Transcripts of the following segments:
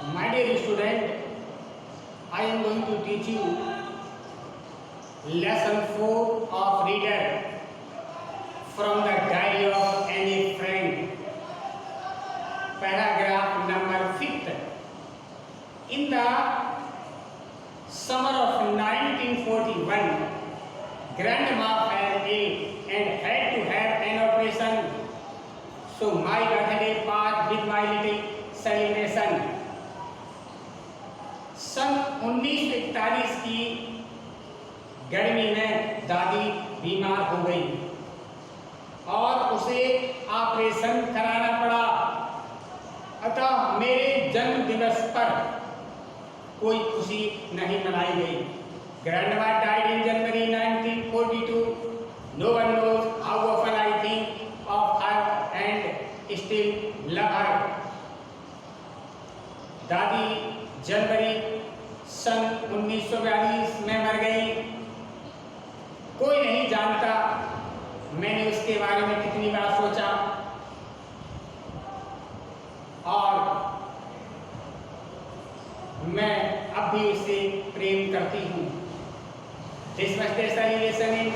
My dear student, I am going to teach you lesson 4 of reader from the diary of Anne Frank, paragraph number 5th. In the summer of 1941, grandma fell ill and had to have an operation. So my birthday passed with my little celebration. सन 1941 की गर्मी में दादी बीमार हो गई और उसे operation कराना पड़ा। अतः मेरे जन्म दिवस पर कोई खुशी नहीं मनाई गई। Grandma died in January 1942. No one knows how often I think of her and still love her. दादी जनवरी सन 1942 में मर गई। कोई नहीं जानता मैंने उसके बारे में कितनी बार सोचा और मैं अब भी उसे प्रेम करती हूँ। This birthday celebration in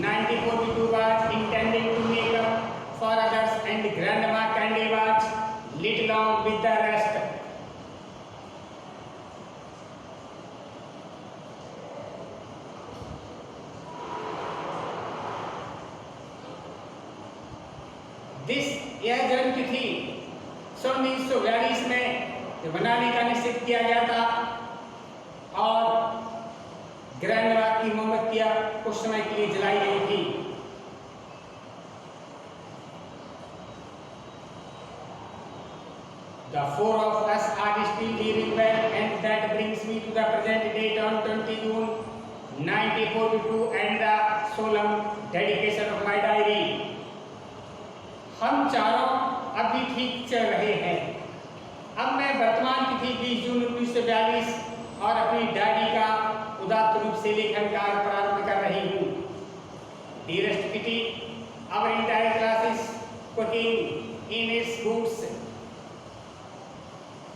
1942 was intended to make up for others and Grandma Candy was lit along with the rest. यह जन्म तिथि 1942 में मनाने का निश्चित किया गया था और ग्रैंडमा की मोमबत्तियां कुछ समय के लिए जलाई गई थी। The four of us are still living well, and that brings me to the present date on 20 June 1942 and the solemn dedication of my diary. हम चारों अभी ठीक चल रहे हैं। अब मैं वर्तमान तिथि 20 जून 1942 और अपनी डायरी का उदात्त रूप से लेखन कार्य प्रारंभ कर रही हूँ। Dearest Kitty, our entire class is cooking in its boots.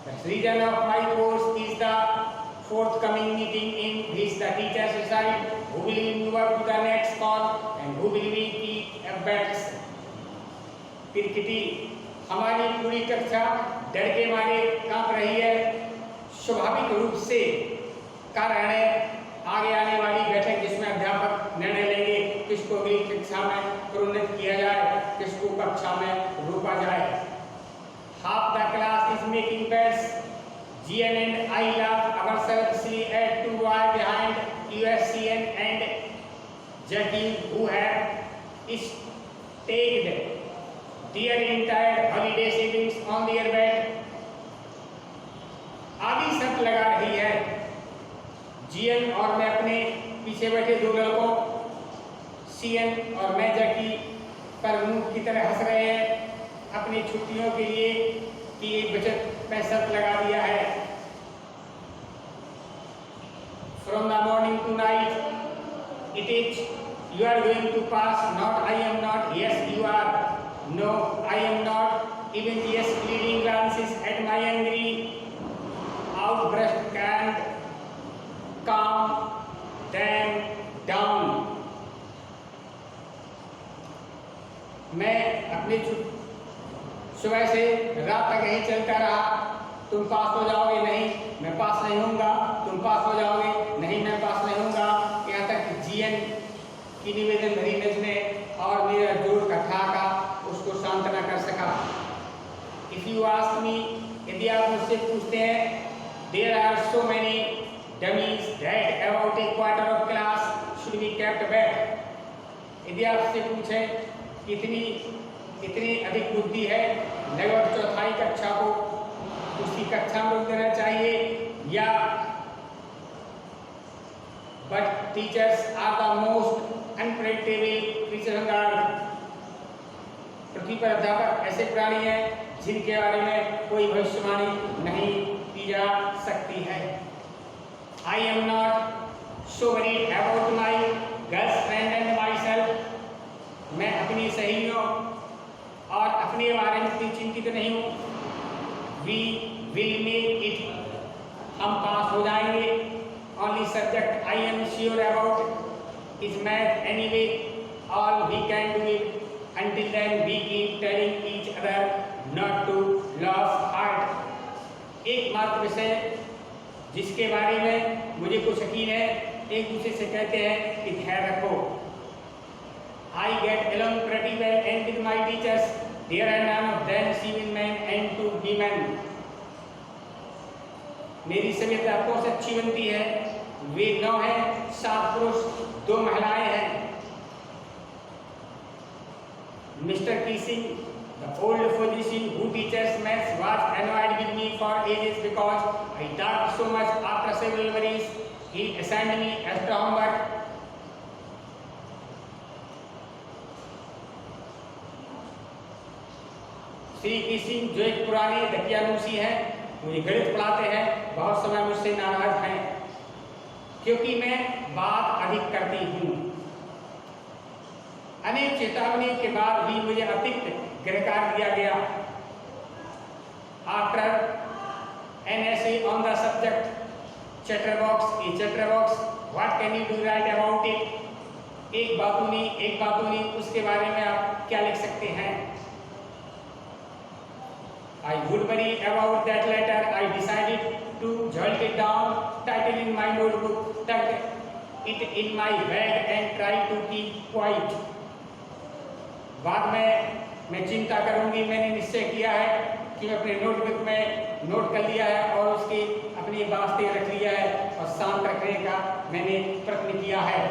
The reason of my course is the forthcoming meeting in which the teachers decide who will move up to the next call and who will be keep abets. फिर kitty, हमारी पूरी कक्षा डर के मारे कांप रही है। स्वाभाविक रूप से कारण है आगे आने वाली बैठक जिसमें अध्यापक निर्णय लेंगे किसको अगली कक्षा में प्रोन्नत किया जाए, किसको कक्षा में रोका जाए। Half the class is making bets. Gian and I laugh ourselves at two boys behind USCN and Jackie who have staked their entire holiday savings on their bed. आधी शर्त लगा रही है। जीएन और मैं अपने पीछे बैठे दो लड़कों सीएन और मैं जैकी पर मुंह की तरह हंस रहे हैं। अपनी छुट्टियों के लिए कि बचत में शर्त लगा दिया है। From the morning to night it is you are going to pass, not I am not, yes you are. No, I am not. Even yes, bleeding glances at my angry outburst can't calm them down. मैं अपनी सुबह से रात तक यही चलता रहा। तुम पास हो जाओगे, नहीं मैं पास नहीं होऊंगा। तुम पास हो जाओगे, नहीं मैं पास नहीं होऊंगा। यहाँ तक कि जीएन की निवेदन भरी नजरें और मेरा जोर का ठाका उसको सांत्वना कर सका। If you ask me, यदि आप मुझसे पूछते हैं, there are so many dummies that about a quarter of class should be kept back. यदि आपसे पूछें कितनी अधिक बुद्धि है, लगभग चौथाई कक्षा को उसी कक्षा में रोक देना चाहिए या but teachers are the most unpredictable creatures on earth. पृथ्वी पर अध्यापक ऐसे प्राणी हैं जिनके बारे में कोई भविष्यवाणी नहीं की जा सकती है। I am not so worried about my girlfriend and myself. मैं अपनी सहेलियों और अपने बारे में चिंतित नहीं हूँ। We will make it, हम पास हो जाएंगे। Only subject I am sure about is math anyway, all we can do it, until then we keep telling each other not to lose heart। एकमात्र विषय जिसके बारे में मुझे कुछ यकीन है, एक दूसरे से कहते हैं कि ध्यान रखो। I get along pretty well and with my teachers, there are none of them civil men and two women। मेरी सभ्यता बहुत अच्छी बनती है, वे 9 हैं, 7 पुरुष 2 महिलाएं हैं। Mr. Keesing, the old physician who teaches maths, was annoyed with me for ages because I talked so much. After several worries, he assigned me extra homework। Shri कीसिंग, जो एक पुराने दकियानूसी हैं, मुझे गणित पढ़ाते हैं, बहुत समय मुझसे नाराज हैं क्योंकि मैं बात अधिक करती हूँ। अनेक चेतावनी के बाद भी मुझे अतिरिक्त गृहकार्य दिया गया। After an essay on the subject chatterbox, what can you do write about it? एक बातूनी उसके बारे में आप क्या लिख सकते हैं? I would worry about that later. I decided to jot it down, title in my notebook, tucked it in my bag and try to keep quiet। बाद में मैं चिंता करूंगी, मैंने निश्चय किया है कि मैं अपने नोटबुक में नोट कर लिया है और उसके अपनी वास्ते रख लिया है और शांत रखने का मैंने प्रयत्न किया है।